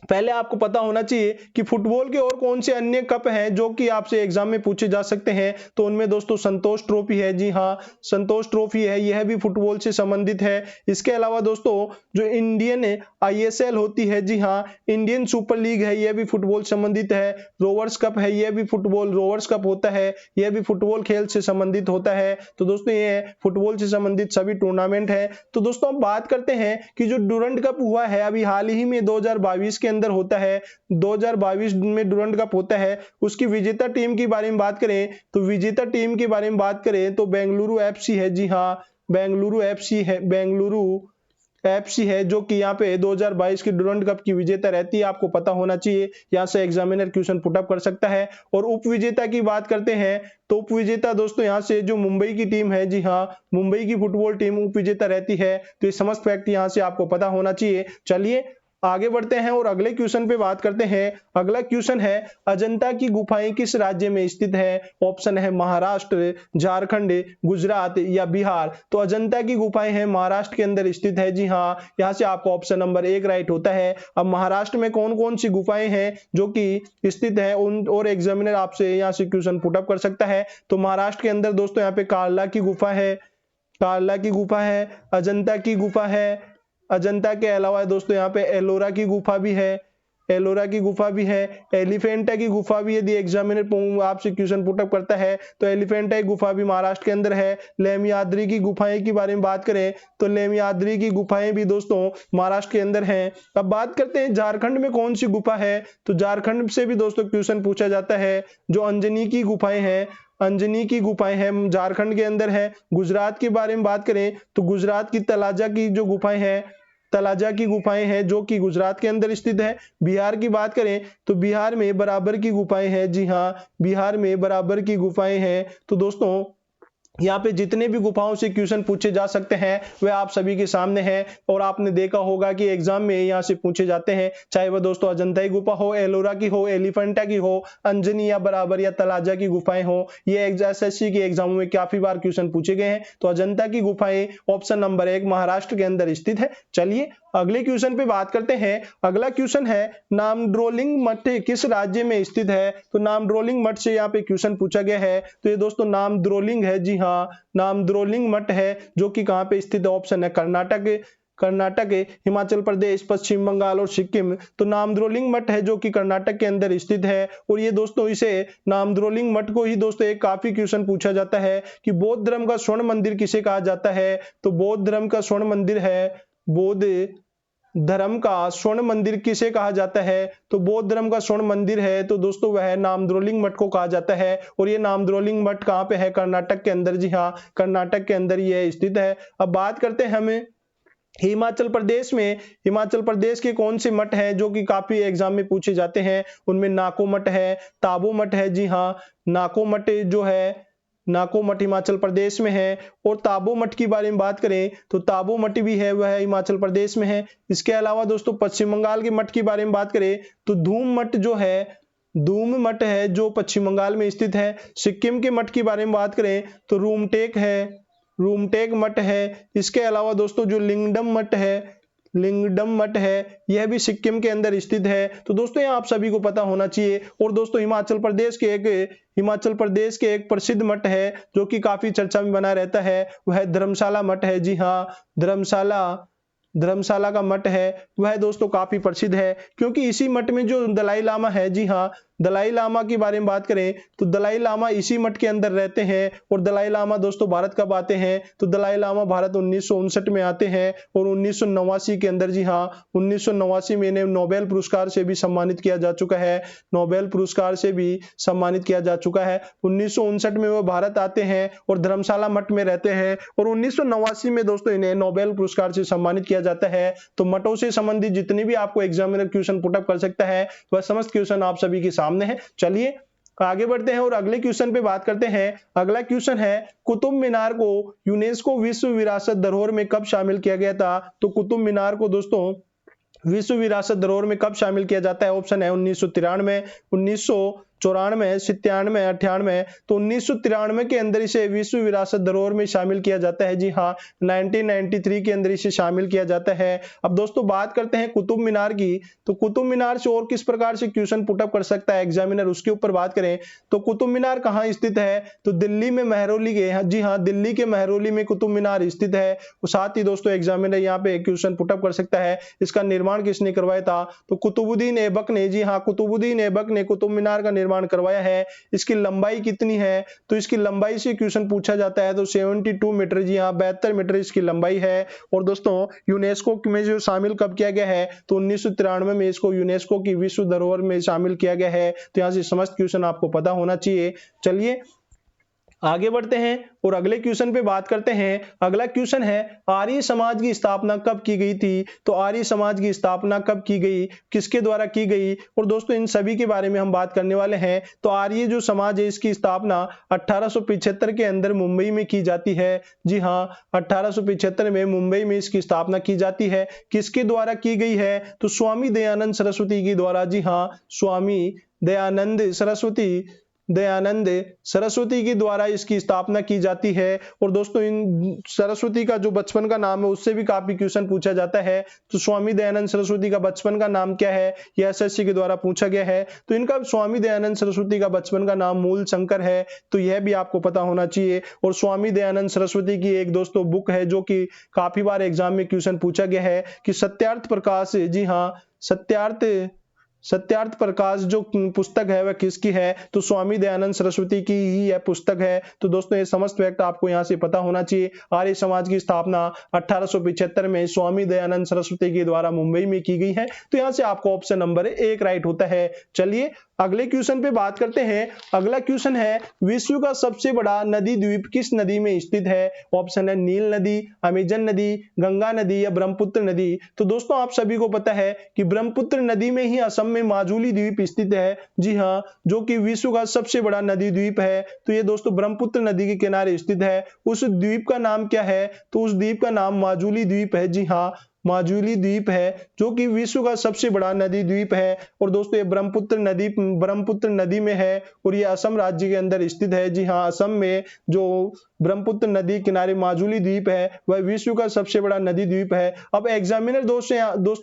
पहले आपको पता होना चाहिए कि फुटबॉल के और कौन से अन्य कप हैं जो कि आपसे एग्जाम में पूछे जा सकते हैं। तो उनमें दोस्तों संतोष ट्रॉफी है। जी हाँ, संतोष ट्रॉफी है, यह भी फुटबॉल से संबंधित है। इसके अलावा दोस्तों जो इंडियन ISL होती है, जी हाँ, इंडियन सुपर लीग है, यह भी फुटबॉल संबंधित है। रोवर्स कप है, यह भी फुटबॉल रोवर्स कप होता है, यह भी फुटबॉल खेल से संबंधित होता है। तो दोस्तों ये फुटबॉल से संबंधित सभी टूर्नामेंट है। तो दोस्तों हम बात करते हैं कि जो डुरंड कप हुआ है अभी हाल ही में 2022 के अंदर होता है, 2022 में डुरंड कप होता है, उसकी विजेता टीम के बारे में बात करें तो विजेता टीम के बारे में बात करें तो बेंगलुरु FC है। जी हाँ, बेंगलुरु FC है, बेंगलुरु FC है जो कि यहाँ पे 2022 की डुरंड कप की विजेता रहती है। आपको पता होना चाहिए, यहाँ से एग्जामिनर क्वेश्चन पुटअप कर सकता है। और उप विजेता की बात करते हैं तो उप विजेता दोस्तों यहाँ से जो मुंबई की टीम है, जी हाँ, मुंबई की फुटबॉल टीम उप विजेता रहती है। तो ये समस्त फैक्ट यहाँ से आपको पता होना चाहिए। चलिए आगे बढ़ते हैं और अगले क्वेश्चन पे बात करते हैं। अगला क्वेश्चन है अजंता की गुफाएं किस राज्य में स्थित है? ऑप्शन है महाराष्ट्र, झारखंड, गुजरात या बिहार। तो अजंता की गुफाएं हैं महाराष्ट्र के अंदर स्थित है। जी हाँ, यहाँ से आपको ऑप्शन नंबर 1 राइट होता है। अब महाराष्ट्र में कौन कौन सी गुफाएं हैं जो कि स्थित है उन और एग्जामिनर आपसे यहाँ से क्वेश्चन पुटअप कर सकता है। तो महाराष्ट्र के अंदर दोस्तों यहाँ पे कार्ला की गुफा है, कार्ला की गुफा है, अजंता की गुफा है, अजंता के अलावा दोस्तों यहाँ पे एलोरा की गुफा भी है, एलोरा की गुफा भी है, एलिफेंटा की गुफा भी यदि एग्जामिनर आपसे क्वेश्चन पुटअप करता है तो एलिफेंटा की गुफा भी महाराष्ट्र के अंदर है। लेमयाद्री की गुफाएं के बारे में बात करें तो लेमयाद्री की गुफाएं भी दोस्तों महाराष्ट्र के अंदर हैं। अब बात करते हैं झारखंड में कौन सी गुफा है, तो झारखंड से भी दोस्तों क्वेश्चन पूछा जाता है। जो अंजनी की गुफाएं हैं, अंजनी की गुफाएं हैं झारखंड के अंदर है। गुजरात के बारे में बात करें तो गुजरात की तलाजा की जो गुफाएं हैं, तलाजा की गुफाएं हैं जो कि गुजरात के अंदर स्थित है। बिहार की बात करें तो बिहार में बराबर की गुफाएं हैं। जी हाँ, बिहार में बराबर की गुफाएं हैं। तो दोस्तों यहाँ पे जितने भी गुफाओं से क्वेश्चन पूछे जा सकते हैं वह आप सभी के सामने है और आपने देखा होगा कि एग्जाम में यहाँ से पूछे जाते हैं, चाहे वह दोस्तों अजंता की गुफा हो, एलोरा की हो, एलिफेंटा की हो, अंजनी या बराबर या तलाजा की गुफाएं हो। ये SSC के एग्जामों में काफी बार क्वेश्चन पूछे गए हैं। तो अजंता की गुफाएं ऑप्शन नंबर 1 महाराष्ट्र के अंदर स्थित है। चलिए अगले क्वेश्चन पे बात करते हैं। अगला क्वेश्चन है नामद्रोलिंग मठ किस राज्य में स्थित है? तो नामद्रोलिंग मठ से यहाँ पे क्वेश्चन पूछा गया है। तो ये दोस्तों नामद्रोलिंग है। जी हाँ, नामद्रोलिंग मठ है जो कि कहाँ पे स्थित है? ऑप्शन है कर्नाटक, कर्नाटक, हिमाचल प्रदेश, पश्चिम बंगाल और सिक्किम। तो नामद्रोलिंग मठ है जो कि कर्नाटक के अंदर स्थित है। और ये दोस्तों इसे नामद्रोलिंग मठ को ही दोस्तों एक काफी क्वेश्चन पूछा जाता है कि बौद्ध धर्म का स्वर्ण मंदिर किसे कहा जाता है? तो बौद्ध धर्म का स्वर्ण मंदिर है, बौद्ध धर्म का स्वर्ण मंदिर किसे कहा जाता है? तो बौद्ध धर्म का स्वर्ण मंदिर है तो दोस्तों वह नामद्रोलिंग मठ को कहा जाता है। और ये नामद्रोलिंग मठ कहाँ पे है? कर्नाटक के अंदर। जी हाँ, कर्नाटक के अंदर ये स्थित है। अब बात करते हैं हमें हिमाचल प्रदेश में, हिमाचल प्रदेश के कौन से मठ हैं जो कि काफी एग्जाम में पूछे जाते हैं? उनमें नाको मठ है, ताबो मठ है। जी हाँ, नाको मठ जो है, नाको मठ हिमाचल प्रदेश में है। और ताबो मठ की बारे में बात करें तो ताबो मठ भी है वह हिमाचल प्रदेश में है। इसके अलावा दोस्तों पश्चिम बंगाल के मठ की बारे में बात करें तो धूम मठ जो है, धूम मठ है जो पश्चिम बंगाल में स्थित है। सिक्किम के मठ की बारे में बात करें तो रूमटेक है, रूमटेक मठ है। इसके अलावा दोस्तों जो लिंगडम मठ है, लिंगडम मठ है, यह भी सिक्किम के अंदर स्थित है। तो दोस्तों ये आप सभी को पता होना चाहिए। और दोस्तों हिमाचल प्रदेश के एक प्रसिद्ध मठ है जो कि काफी चर्चा में बना रहता है, वह धर्मशाला मठ है। जी हाँ, धर्मशाला का मठ है वह दोस्तों काफी प्रसिद्ध है क्योंकि इसी मठ में जो दलाई लामा है, जी हाँ, दलाई लामा के बारे में बात करें तो दलाई लामा इसी मठ के अंदर रहते हैं। और दलाई लामा दोस्तों भारत कब आते हैं तो दलाई लामा भारत 1959 में आते हैं और 1989 के अंदर, जी हाँ 1989 में इन्हें नोबेल पुरस्कार से भी सम्मानित किया जा चुका है, नोबेल पुरस्कार से भी सम्मानित किया जा चुका है। 1959 में वो भारत आते हैं और धर्मशाला मठ में रहते हैं और 1989 में दोस्तों इन्हें नोबेल पुरस्कार से सम्मानित किया जाता है। तो मठों से संबंधित जितनी भी आपको एग्जामिनर क्वेश्चन पुटअप कर सकता है वह समस्त क्वेश्चन आप सभी के सामने है। चलिए आगे बढ़ते हैं और अगले क्वेश्चन पे बात करते हैं। अगला क्वेश्चन है कुतुब मीनार को यूनेस्को विश्व विरासत धरोहर में कब शामिल किया गया था। तो कुतुब मीनार को दोस्तों विश्व विरासत धरोहर में कब शामिल किया जाता है। ऑप्शन है 1993, 1994, 97, 98। तो 1993 के अंदर इसे विश्व विरासत धरोहर में शामिल किया जाता है। जी हाँ 1993 के अंदर इसे शामिल किया जाता है। अब दोस्तों बात करते हैं कुतुब मीनार की, तो कुतुब मीनार से और किस प्रकार से क्वेश्चन पुटअप कर सकता है एग्जामिनर, उसके ऊपर बात करें तो कुतुब मीनार कहाँ स्थित है तो दिल्ली में महरौली के, जी हाँ दिल्ली के महरौली में कुतुब मीनार स्थित है। साथ ही दोस्तों एग्जामिनर यहाँ पे क्वेश्चन पुटअप कर सकता है इसका निर्माण किसने करवाया था तो कुतुबुद्दीन ऐबक ने। जी हाँ कुतुबुद्दीन ऐबक ने कुतुब मीनार का निर्माण करवाया है। इसकी लंबाई कितनी है तो इसकी लंबाई से क्वेश्चन पूछा जाता है तो 72 मीटर, जी हाँ 72 मीटर इसकी लंबाई है। और दोस्तों यूनेस्को में जो शामिल कब किया गया है तो 1993 में इसको यूनेस्को की विश्व धरोहर में शामिल किया गया है। तो यहाँ से समस्त क्वेश्चन आपको पता होना चाहिए। चलिए आगे बढ़ते हैं और अगले क्वेश्चन पे बात करते हैं। अगला क्वेश्चन है आर्य समाज की स्थापना कब की गई थी। तो आर्य समाज की स्थापना कब की गई, किसके द्वारा की गई, और दोस्तों इन सभी के बारे में हम बात करने वाले हैं। तो आर्य जो समाज है इसकी स्थापना 1875 के अंदर मुंबई में की जाती है। जी हाँ 1875 में मुंबई में इसकी स्थापना की जाती है। किसके द्वारा की गई है तो स्वामी दयानंद सरस्वती के द्वारा। जी हाँ स्वामी दयानंद सरस्वती के द्वारा इसकी स्थापना की जाती है। और दोस्तों इन सरस्वती का जो बचपन का नाम है उससे भी काफी क्वेश्चन पूछा जाता है। तो स्वामी दयानंद सरस्वती का बचपन का नाम क्या है, यह एसएससी के द्वारा पूछा गया है। तो इनका स्वामी दयानंद सरस्वती का बचपन का नाम मूल शंकर है, तो यह भी आपको पता होना चाहिए। और स्वामी दयानंद सरस्वती की एक दोस्तों बुक है जो कि काफी बार एग्जाम में क्वेश्चन पूछा गया है कि सत्यार्थ प्रकाश। जी हाँ सत्यार्थ प्रकाश जो पुस्तक है वह किसकी है तो स्वामी दयानंद सरस्वती की ही यह पुस्तक है। तो दोस्तों ये समस्त फैक्ट आपको यहाँ से पता होना चाहिए। आर्य समाज की स्थापना 1875 में स्वामी दयानंद सरस्वती के द्वारा मुंबई में की गई है। तो यहाँ से आपको ऑप्शन नंबर 1 राइट होता है। चलिए अगले क्वेश्चन पे बात करते हैं। अगला क्वेश्चन है विश्व का सबसे बड़ा नदी द्वीप किस नदी में स्थित है। ऑप्शन है नील नदी, अमेजन नदी, गंगा नदी या ब्रह्मपुत्र नदी। तो दोस्तों आप सभी को पता है कि ब्रह्मपुत्र नदी में ही असम में माजुली द्वीप स्थित है। जी हाँ जो कि विश्व का सबसे बड़ा नदी द्वीप है। तो ये दोस्तों ब्रह्मपुत्र नदी के किनारे स्थित है। उस द्वीप का नाम क्या है तो उस द्वीप का नाम माजुली द्वीप है। जी हाँ माजुली द्वीप है जो कि विश्व का सबसे बड़ा नदी द्वीप है। और दोस्तों ये ब्रह्मपुत्र नदी में है और ये असम राज्य के अंदर स्थित है। जी हाँ असम में जो ब्रह्मपुत्र नदी किनारे माजुली द्वीप है वह विश्व का सबसे बड़ा नदी द्वीप है। अब एग्जामिनर दोस्तों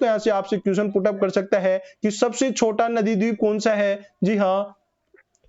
यहाँ से आपसे क्वेश्चन पुटअप कर सकता है कि सबसे छोटा नदी द्वीप कौन सा है। जी हाँ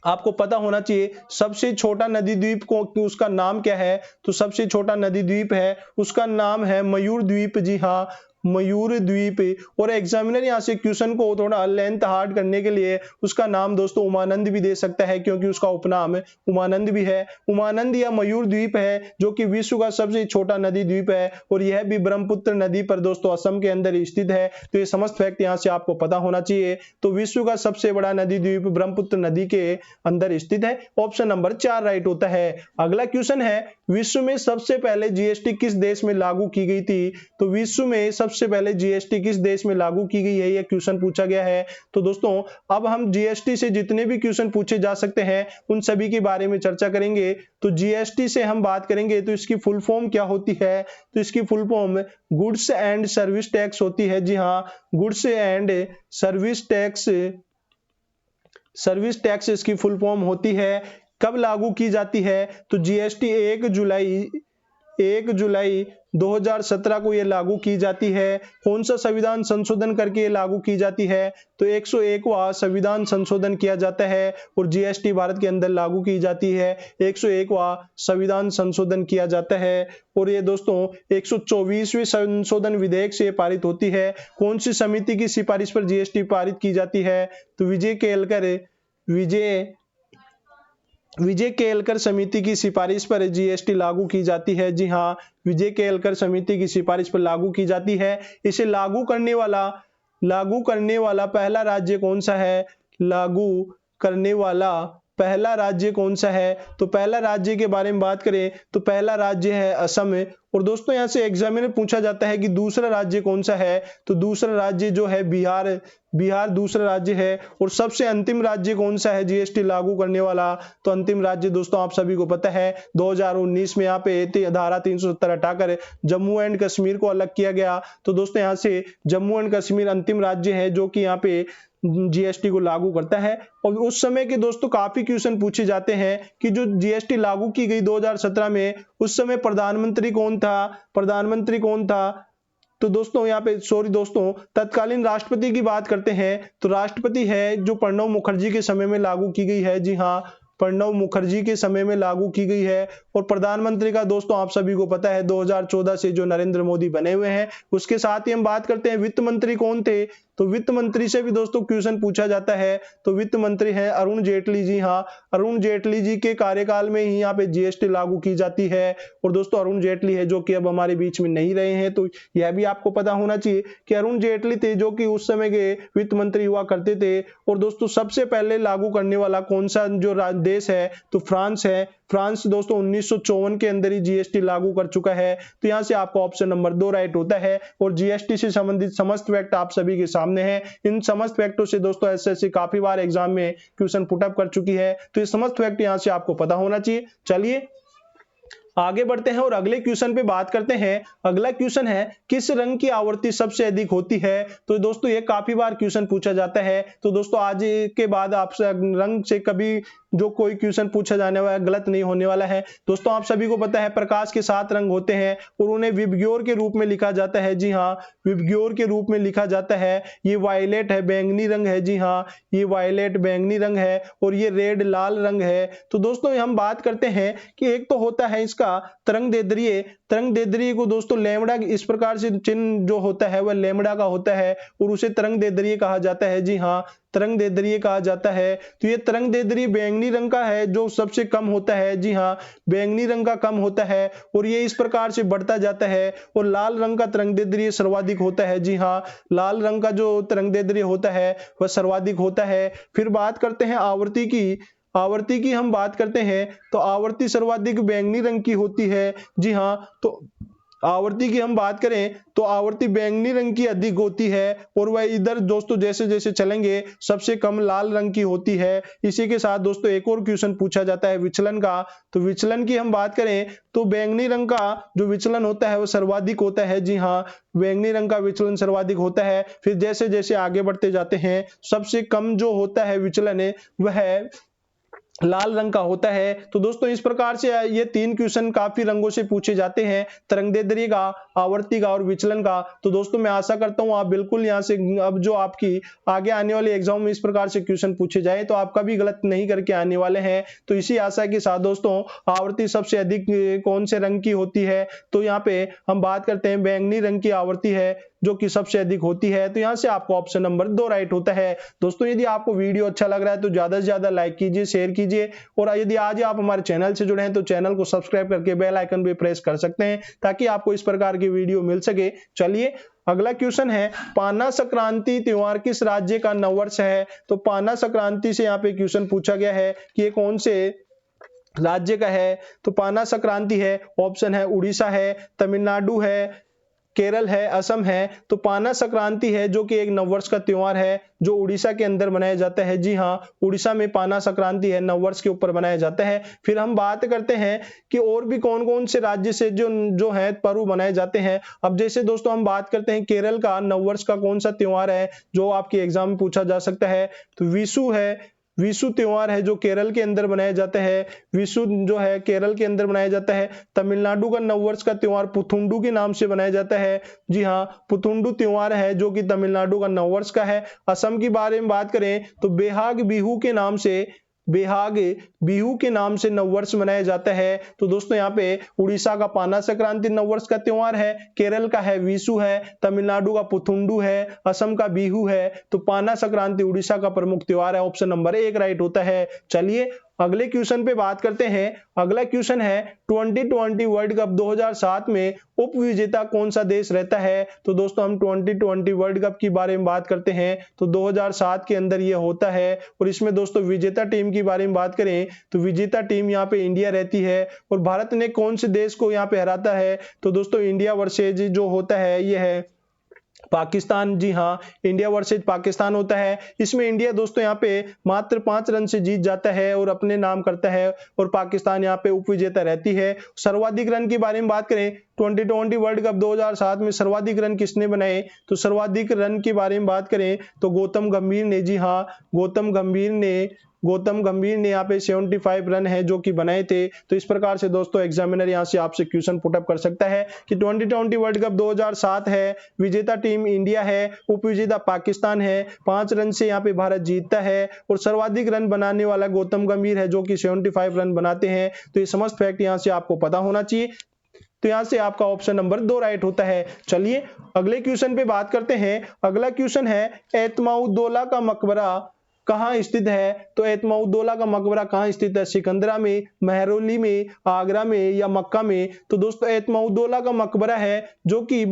आपको पता होना चाहिए सबसे छोटा नदी द्वीप को उसका नाम क्या है तो सबसे छोटा नदी द्वीप है उसका नाम है मयूर द्वीप। जी हाँ मयूर द्वीप। और एग्जामिनर यहाँ से क्वेश्चन को थोड़ा लेंथ हार्ड करने के लिए उसका नाम दोस्तों उमानंद भी दे सकता है क्योंकि उसका उपनाम उमानंद भी है। उमानंद या मयूर द्वीप है जो कि विश्व का सबसे छोटा नदी द्वीप है और यह भी ब्रह्मपुत्र नदी पर दोस्तों असम के अंदर स्थित है। तो ये समस्त फैक्ट यहाँ से आपको पता होना चाहिए। तो विश्व का सबसे बड़ा नदी द्वीप ब्रह्मपुत्र नदी के अंदर स्थित है। ऑप्शन नंबर 4 राइट होता है। अगला क्वेश्चन है विश्व में सबसे पहले जीएसटी किस देश में लागू की गई थी। तो विश्व में सबसे पहले जीएसटी किस देश में लागू की गई है यह क्वेश्चन पूछा गया है। तो दोस्तों अब हम जीएसटी से जितने भी क्वेश्चन पूछे जा सकते हैं उन सभी के बारे में चर्चा करेंगे। तो जीएसटी से हम बात करेंगे तो इसकी फुल फॉर्म क्या होती है तो इसकी full form goods and service tax होती है। जी हाँ गुड्स एंड सर्विस टैक्स इसकी फुल फॉर्म होती है। कब लागू की जाती है तो जीएसटी 1 जुलाई 2017 को ये लागू की जाती है। कौन सा संविधान संशोधन करके ये लागू की जाती है तो 101वां संविधान संशोधन किया जाता है और जीएसटी भारत के अंदर लागू की जाती है। 101वां संविधान संशोधन किया जाता है और ये दोस्तों 124वें संशोधन विधेयक से पारित होती है। कौन सी समिति की सिफारिश पर जीएसटी पारित की जाती है तो विजय केलकर विजय केलकर समिति की सिफारिश पर जीएसटी लागू की जाती है। जी हाँ, विजय केलकर समिति की सिफारिश पर लागू की जाती है। इसे लागू करने वाला पहला राज्य कौन सा है? लागू करने वाला पहला राज्य कौन सा है? तो पहला राज्य के बारे में बात करें तो पहला राज्य है असम। और दोस्तों यहां से एग्जाम में पूछा जाता है कि दूसरा राज्य कौन सा है? तो दूसरा राज्य जो है बिहार दूसरा राज्य है। और सबसे अंतिम राज्य कौन सा है जीएसटी लागू करने वाला? तो अंतिम राज्य दोस्तों आप सभी को पता है 2019 में यहाँ पे धारा 370 हटाकर जम्मू एंड कश्मीर को अलग किया गया। तो दोस्तों यहाँ से जम्मू एंड कश्मीर अंतिम राज्य है जो कि यहाँ पे जीएसटी को लागू करता है। और उस समय के दोस्तों काफी क्वेश्चन पूछे जाते हैं कि जो जीएसटी लागू की गई 2017 में, उस समय प्रधानमंत्री कौन था? तो दोस्तों यहाँ पे दोस्तों तत्कालीन राष्ट्रपति की बात करते हैं तो राष्ट्रपति है जो प्रणब मुखर्जी के समय में लागू की गई है। जी हाँ, प्रणब मुखर्जी के समय में लागू की गई है। और प्रधानमंत्री का दोस्तों आप सभी को पता है 2014 से जो नरेंद्र मोदी बने हुए हैं। उसके साथ ही हम बात करते हैं वित्त मंत्री कौन थे? तो वित्त मंत्री से भी दोस्तों क्वेश्चन पूछा जाता है। तो वित्त मंत्री हैं अरुण जेटली। जी हाँ, अरुण जेटली जी के कार्यकाल में ही यहाँ पे जीएसटी लागू की जाती है। और दोस्तों अरुण जेटली है जो कि अब हमारे बीच में नहीं रहे हैं, तो यह भी आपको पता होना चाहिए कि अरुण जेटली थे जो कि उस समय के वित्त मंत्री हुआ करते थे। और दोस्तों सबसे पहले लागू करने वाला कौन सा जो देश है? तो फ्रांस है। फ्रांस दोस्तों 1954 के अंदर ही जीएसटी लागू कर चुका है। तो यहां से आपका ऑप्शन नंबर 2 राइट होता है। और जीएसटी से संबंधित समस्त फैक्ट आप सभी के सामने हैं। इन समस्त फैक्टों से दोस्तों एसएससी काफी बार एग्जाम में क्वेश्चन पुटअप कर चुकी है, तो ये समस्त फैक्ट यहां से आपको पता होना चाहिए। चलिए आगे बढ़ते हैं और अगले क्वेश्चन पे बात करते हैं। अगला क्वेश्चन है किस रंग की आवृत्ति सबसे अधिक होती है? तो दोस्तों ये काफी बार क्वेश्चन पूछा जाता है। तो दोस्तों आज के बाद आपसे रंग से कभी जो कोई क्वेश्चन पूछा जाने वाला गलत नहीं होने वाला है। दोस्तों आप सभी को पता है प्रकाश के 7 रंग होते हैं और उन्हें विबग्योर के रूप में लिखा जाता है। जी हाँ, विबग्योर के रूप में लिखा जाता है। ये वायलेट है, बैंगनी रंग है। जी हाँ, ये वायलेट बैंगनी रंग है और ये रेड लाल रंग है। तो दोस्तों हम बात करते हैं कि एक तो होता है इसका तरंगदैर्ध्य को दोस्तों लैम्बडा, इस प्रकार से चिन्ह जो होता है वह लैम्बडा का होता है और उसे तरंगदैर्ध्य कहा जाता है। जी हाँ, तरंगदैर्ध्य कहा जाता है। तो ये तरंगदैर्ध्य बैंगनी रंग का है जो सबसे कम होता है। जी हाँ, बैंगनी रंग का कम होता है और ये इस प्रकार से बढ़ता जाता है। और लाल रंग का तरंगदैर्ध्य सर्वाधिक होता है। जी हाँ, लाल रंग का जो तरंगदैर्ध्य होता है वह सर्वाधिक होता है। फिर बात करते हैं आवृत्ति की हम बात करते हैं तो आवृत्ति सर्वाधिक बैंगनी रंग की होती है। जी हाँ, तो आवृत्ति की हम बात करें तो आवृत्ति बैंगनी रंग की अधिक होती है और वह इधर दोस्तों जैसे जैसे चलेंगे सबसे कम लाल रंग की होती है। इसी के साथ दोस्तों एक और क्वेश्चन पूछा जाता है विचलन का। तो विचलन की हम बात करें तो बैंगनी रंग का जो विचलन होता है वो सर्वाधिक होता है। जी हाँ, बैंगनी रंग का विचलन सर्वाधिक होता है। फिर जैसे जैसे आगे बढ़ते जाते हैं सबसे कम जो होता है विचलन वह लाल रंग का होता है। तो दोस्तों इस प्रकार से ये 3 क्वेश्चन काफी रंगों से पूछे जाते हैं, तरंगदैर्ध्य का, आवर्ती का और विचलन का। तो दोस्तों मैं आशा करता हूं आप बिल्कुल यहां से अब जो आपकी आगे आने वाले एग्जाम में इस प्रकार से क्वेश्चन पूछे जाए तो आप कभी गलत नहीं करके आने वाले हैं। तो इसी आशा के साथ दोस्तों आवृत्ति सबसे अधिक कौन से रंग की होती है? तो यहाँ पे हम बात करते हैं बैंगनी रंग की आवृत्ति है जो कि सबसे अधिक होती है। तो यहां से आपको ऑप्शन नंबर 2 राइट होता है। दोस्तों यदि आपको वीडियो अच्छा लग रहा है तो ज्यादा से ज्यादा लाइक कीजिए, शेयर कीजिए और यदि आज आप हमारे चैनल से जुड़े हैं तो चैनल को सब्सक्राइब करके बेल आइकन भी प्रेस कर सकते हैं ताकि आपको इस प्रकार की वीडियो मिल सके। चलिए अगला क्वेश्चन है पाना संक्रांति त्योहार किस राज्य का नववर्ष है? तो पाना संक्रांति से यहाँ पे क्वेश्चन पूछा गया है कि ये कौन से राज्य का है? तो पाना संक्रांति है, ऑप्शन है उड़ीसा है, तमिलनाडु है, केरल है, असम है। तो पाना संक्रांति है जो कि एक नववर्ष का त्योहार है जो उड़ीसा के अंदर मनाया जाता है। जी हाँ, उड़ीसा में पाना संक्रांति है, नववर्ष के ऊपर मनाया जाता है। फिर हम बात करते हैं कि और भी कौन कौन से राज्य से जो है पर्व मनाए जाते हैं। अब जैसे दोस्तों हम बात करते हैं केरल का नववर्ष का कौन सा त्योहार है जो आपके एग्जाम में पूछा जा सकता है। तो विशु है, विशु त्योहार है जो केरल के अंदर मनाया जाता है। विशु जो है केरल के अंदर मनाया जाता है। तमिलनाडु का नववर्ष का त्योहार पुथुंडू के नाम से मनाया जाता है। जी हाँ, पुथुंडू त्योहार है जो कि तमिलनाडु का नववर्ष का है। असम के बारे में बात करें तो बेहाग बिहू के नाम से बेहाग बिहू के नाम से नववर्ष मनाया जाता है। तो दोस्तों यहाँ पे उड़ीसा का पाना संक्रांति नववर्ष का त्योहार है, केरल का है विशु है, तमिलनाडु का पुथुंडू है, असम का बिहू है। तो पाना संक्रांति उड़ीसा का प्रमुख त्योहार है। ऑप्शन नंबर 1 राइट होता है। चलिए अगले क्वेश्चन पे बात करते हैं। अगला क्वेश्चन है 2020 वर्ल्ड कप 2007 में उप विजेता कौन सा देश रहता है। तो दोस्तों हम 2020 वर्ल्ड कप के बारे में बात करते हैं तो 2007 के अंदर ये होता है। और इसमें दोस्तों विजेता टीम के बारे में बात करें तो विजेता टीम यहाँ पे इंडिया रहती है। और भारत ने कौन से देश को यहाँ पे हराता है। तो दोस्तों इंडिया वर्सेज जो होता है ये है पाकिस्तान। जी हाँ, इंडिया वर्सेज पाकिस्तान होता है। इसमें इंडिया दोस्तों यहाँ पे मात्र 5 रन से जीत जाता है और अपने नाम करता है और पाकिस्तान यहाँ पे उपविजेता रहती है। सर्वाधिक रन के बारे में बात करें 2020 वर्ल्ड कप 2007 में सर्वाधिक रन किसने बनाए। तो सर्वाधिक रन के बारे में बात करें तो गौतम गंभीर ने। जी हाँ, गौतम गंभीर ने यहाँ पे 75 रन है जो कि बनाए थे। तो इस प्रकार से दोस्तों एग्जामिनर यहाँ से आपसे क्वेश्चन पुटअप कर सकता है कि 2020 वर्ल्ड कप 2007 है, विजेता टीम इंडिया है, उपविजेता पाकिस्तान है, 5 रन से यहाँ पे भारत जीतता है और सर्वाधिक रन बनाने वाला गौतम गंभीर है जो कि 75 रन बनाते हैं। तो ये समस्त फैक्ट यहाँ से आपको पता होना चाहिए। तो यहां से आपका ऑप्शन नंबर 2 राइट होता है। चलिए अगले क्वेश्चन पे बात करते हैं। अगला क्वेश्चन है एतमाउद्दौला का मकबरा कहाँ स्थित है। तो एतमाउद्दौला का मकबरा कहाँ स्थित है, सिकंदरा में, महरौली में, आगरा में या मक्का में। तो दोस्तों एतमाउद्दौला का मकबरा है जो कि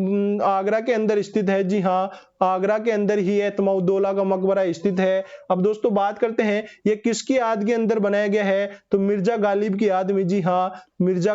आगरा के अंदर स्थित है। जी हाँ, आगरा के अंदर ही एतमाउद्दौला का मकबरा स्थित है। अब दोस्तों बात करते हैं ये किसकी याद के अंदर बनाया गया है। तो मिर्जा गालिब की याद में। जी हाँ, मिर्जा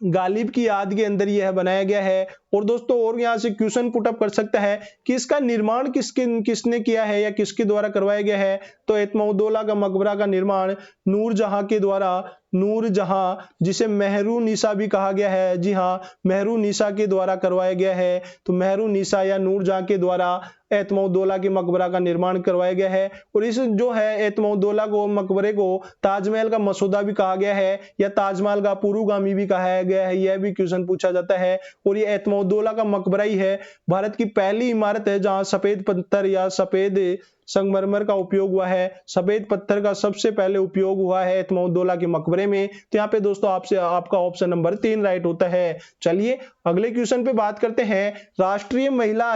गालिब की याद के अंदर यह बनाया गया है। और दोस्तों और यहां से क्वेश्चन पुटअप कर सकता है कि इसका निर्माण किसने किया है या किसके द्वारा करवाया गया है। तो एतमाउद्दौला का मकबरा का निर्माण नूरजहां के द्वारा, नूरजहां जिसे मेहरुनिसा भी कहा गया है। जी हाँ, मेहरुनिसा के द्वारा करवाया गया है। तो मेहरुनिसा या नूरजहां के द्वारा एतमाउद्दौला के मकबरा का निर्माण करवाया गया है। और इस जो है एतमाउद्दौला को मकबरे को ताजमहल का मसौदा भी कहा गया है या ताजमहल का पूर्वगामी भी कहा गया है। यह भी क्वेश्चन पूछा जाता है। और ये एतमाउद्दौला का मकबरा ही है भारत की पहली इमारत है जहां सफेद पत्थर या सफेद संगमरमर का उपयोग हुआ है। सफेद पत्थर का सबसे पहले उपयोग हुआ है एतमाउद्दौला के मकबरे में। तो यहाँ पे दोस्तों आपका ऑप्शन नंबर 3 राइट होता है। चलिए अगले क्वेश्चन पे बात करते हैं। राष्ट्रीय महिला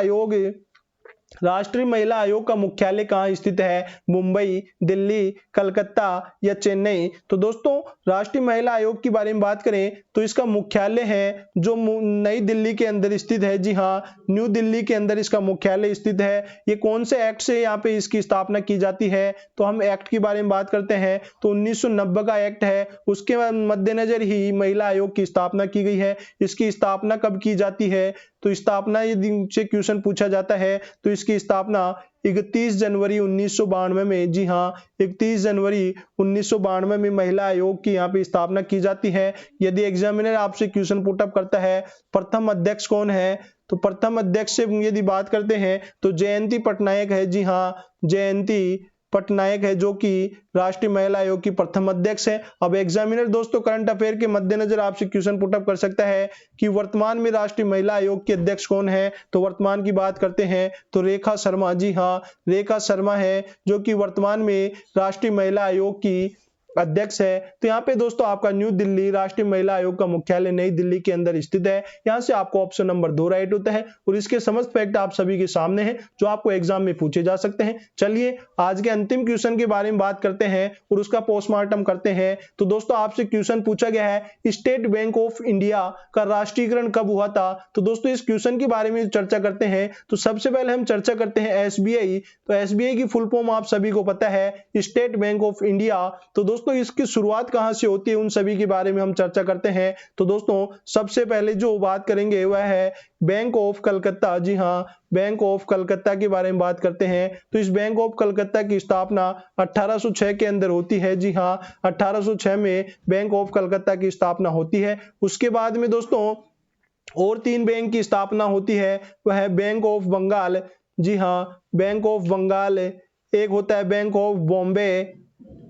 आयोग का मुख्यालय कहाँ स्थित है, मुंबई, दिल्ली, कलकत्ता या चेन्नई। तो दोस्तों राष्ट्रीय महिला आयोग के बारे में बात करें तो इसका मुख्यालय है जो नई दिल्ली के अंदर स्थित है। जी हाँ, न्यू दिल्ली के अंदर इसका मुख्यालय स्थित है। ये कौन से एक्ट से यहाँ पे इसकी स्थापना की जाती है। तो हम एक्ट के बारे में बात करते हैं तो 1990 का एक्ट है। उसके मद्देनजर ही महिला आयोग की स्थापना की गई है। इसकी स्थापना कब की जाती है। तो स्थापना यदि से क्वेश्चन पूछा जाता है तो इसकी स्थापना 31 जनवरी 1992 में। जी हाँ, 31 जनवरी 1992 में महिला आयोग की यहाँ पे स्थापना की जाती है। यदि एग्जामिनर आपसे क्वेश्चन पुटअप करता है प्रथम अध्यक्ष कौन है। तो प्रथम अध्यक्ष से यदि बात करते हैं तो जयंती पटनायक है। जी हाँ, जयंती पटनायक है जो कि राष्ट्रीय महिला आयोग की प्रथम अध्यक्ष है। अब एग्जामिनर दोस्तों करंट अफेयर के मद्देनजर आपसे क्वेश्चन पुटअप कर सकता है कि वर्तमान में राष्ट्रीय महिला आयोग के अध्यक्ष कौन है। तो वर्तमान की बात करते हैं तो रेखा शर्मा। जी हाँ, रेखा शर्मा है जो कि वर्तमान में राष्ट्रीय महिला आयोग की अध्यक्ष है। तो यहाँ पे दोस्तों आपका न्यू दिल्ली राष्ट्रीय महिला आयोग का मुख्यालय नई दिल्ली के अंदर स्थित है। यहाँ से आपको ऑप्शन नंबर 2 राइट होता है। और इसके समस्त फैक्ट आप सभी के सामने हैं जो आपको एग्जाम में पूछे जा सकते हैं। चलिए आज के अंतिम क्वेश्चन के बारे में बात करते हैं और उसका पोस्टमार्टम करते हैं। तो दोस्तों आपसे क्वेश्चन पूछा गया है स्टेट बैंक ऑफ इंडिया का राष्ट्रीयकरण कब हुआ था। तो दोस्तों इस क्वेश्चन के बारे में चर्चा करते हैं तो सबसे पहले हम चर्चा करते हैं SBI। तो SBI की फुल फॉर्म आप सभी को पता है, स्टेट बैंक ऑफ इंडिया। तो दोस्तों इसकी शुरुआत कहां से होती है उन सभी के बारे में हम चर्चा करते हैं। तो दोस्तों सबसे पहले जो बात करेंगे वह है बैंक ऑफ कलकत्ता। जी हां, बैंक ऑफ कलकत्ता के बारे में बात करते हैं। तो इस बैंक ऑफ कलकत्ता की स्थापना 1806 के अंदर होती है। जी हां, 1806 में बैंक ऑफ कलकत्ता की स्थापना होती है। उसके बाद में दोस्तों और 3 बैंक की स्थापना होती है, वह है बैंक ऑफ बंगाल। जी हां, बैंक ऑफ बंगाल। एक होता है bank of Bombay,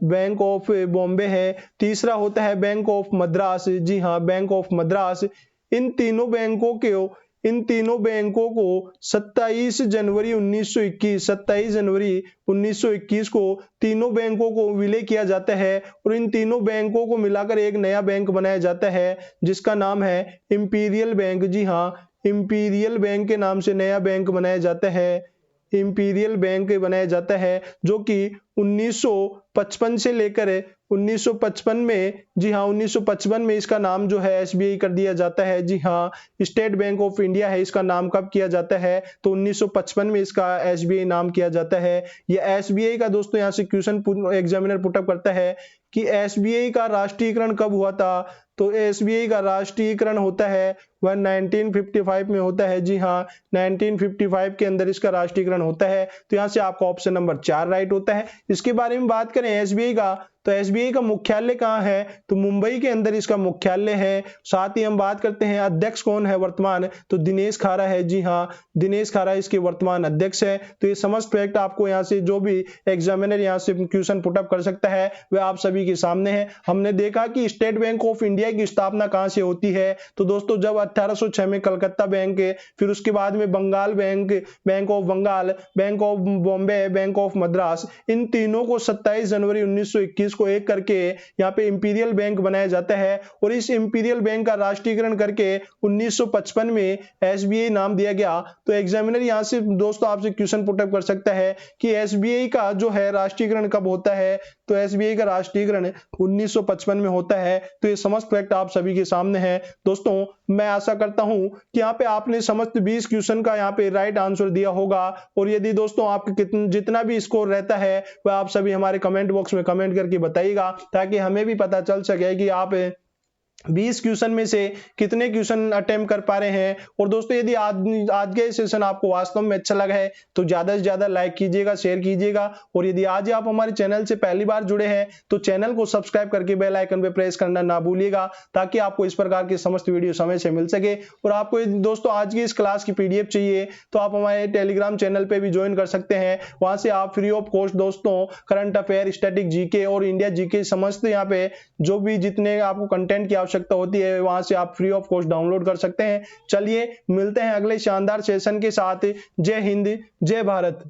bank of Bombay है। तीसरा होता है बैंक ऑफ मद्रास। जी हाँ, बैंक ऑफ मद्रास। इन तीनों बैंकों को इन तीनों बैंकों को 27 जनवरी 1921 को तीनों बैंकों को विलय किया जाता है और इन तीनों बैंकों को मिलाकर एक नया बैंक बनाया जाता है जिसका नाम है इंपीरियल बैंक। जी हाँ, इंपीरियल बैंक के नाम से नया बैंक बनाया जाता है, इंपीरियल बैंक बनाया जाता है, जो कि 1955 से लेकर 1955 में, जी हाँ 1955 में इसका नाम जो है एसबीआई कर दिया जाता है। जी हाँ, स्टेट बैंक ऑफ इंडिया है इसका नाम कब किया जाता है, तो 1955 में इसका एसबीआई नाम किया जाता है। ये एसबीआई का दोस्तों यहाँ से क्वेश्चन एग्जामिनर पुटअप करता है कि एसबीआई का राष्ट्रीयकरण कब हुआ था, तो एसबीआई का राष्ट्रीयकरण होता है वह 1955 में होता है। जी हाँ, 1955 के अंदर इसका राष्ट्रीयकरण होता है, तो यहाँ से आपका ऑप्शन नंबर 4 राइट होता है। इसके बारे में बात करें एसबीआई का, तो एसबीआई का मुख्यालय कहाँ है, तो मुंबई के अंदर इसका मुख्यालय है। साथ ही हम बात करते हैं अध्यक्ष कौन है वर्तमान, तो दिनेश खारा है। जी हाँ, दिनेश खारा इसके वर्तमान अध्यक्ष है। तो ये समस्त फैक्ट आपको यहाँ से जो भी एग्जामिनर यहाँ से क्वेश्चन पुटअप कर सकता है वह आप सभी के सामने है। हमने देखा कि स्टेट बैंक ऑफ इंडिया की स्थापना कहाँ से होती है, तो दोस्तों जब 1806 में कलकत्ता बैंक, फिर उसके बाद में Bengal bank, bank of Bengal, bank of Bombay, bank of Madras, इन तीनों को 27 जनवरी 1921 को एक करके यहाँ पे इंपीरियल बैंक बनाया जाता है और इस इंपीरियल बैंक का राष्ट्रीयकरण करके 1955 में एसबीआई नाम दिया गया। तो एग्जामिनर यहाँ से दोस्तों आपसे क्वेश्चन पुटअप कर सकता है कि एसबीआई का जो है राष्ट्रीयकरण कब होता है, तो एसबीआई का राष्ट्रीयकरण 1955 में होता है। तो ये समस्त फैक्ट आप सभी के सामने है। दोस्तों मैं आशा करता हूं कि यहाँ पे आपने समस्त 20 क्वेश्चन का यहाँ पे राइट आंसर दिया होगा और यदि दोस्तों आपके जितना भी स्कोर रहता है वह आप सभी हमारे कमेंट बॉक्स में कमेंट करके बताइएगा, ताकि हमें भी पता चल सके कि आप 20 क्वेश्चन में से कितने क्वेश्चन अटेम्प्ट कर पा रहे हैं। और दोस्तों यदि आज के सेशन आपको वास्तव में अच्छा लगा है तो ज्यादा से ज्यादा लाइक कीजिएगा, शेयर कीजिएगा और यदि आज आप हमारे चैनल से पहली बार जुड़े हैं तो चैनल को सब्सक्राइब करके बेल आइकन पे प्रेस करना ना भूलिएगा, ताकि आपको इस प्रकार के समस्त वीडियो समय से मिल सके। और आपको यदि दोस्तों आज की इस क्लास की पीडीएफ चाहिए तो आप हमारे टेलीग्राम चैनल पे भी ज्वाइन कर सकते हैं। वहां से आप फ्री ऑफ कॉस्ट दोस्तों करंट अफेयर, स्टैटिक जीके और इंडिया जीके समस्त यहाँ पे जो भी जितने आपको कंटेंट की आवश्यकता होती है वहां से आप फ्री ऑफ कॉस्ट डाउनलोड कर सकते हैं। चलिए मिलते हैं अगले शानदार सेशन के साथ। जय हिंद, जय भारत।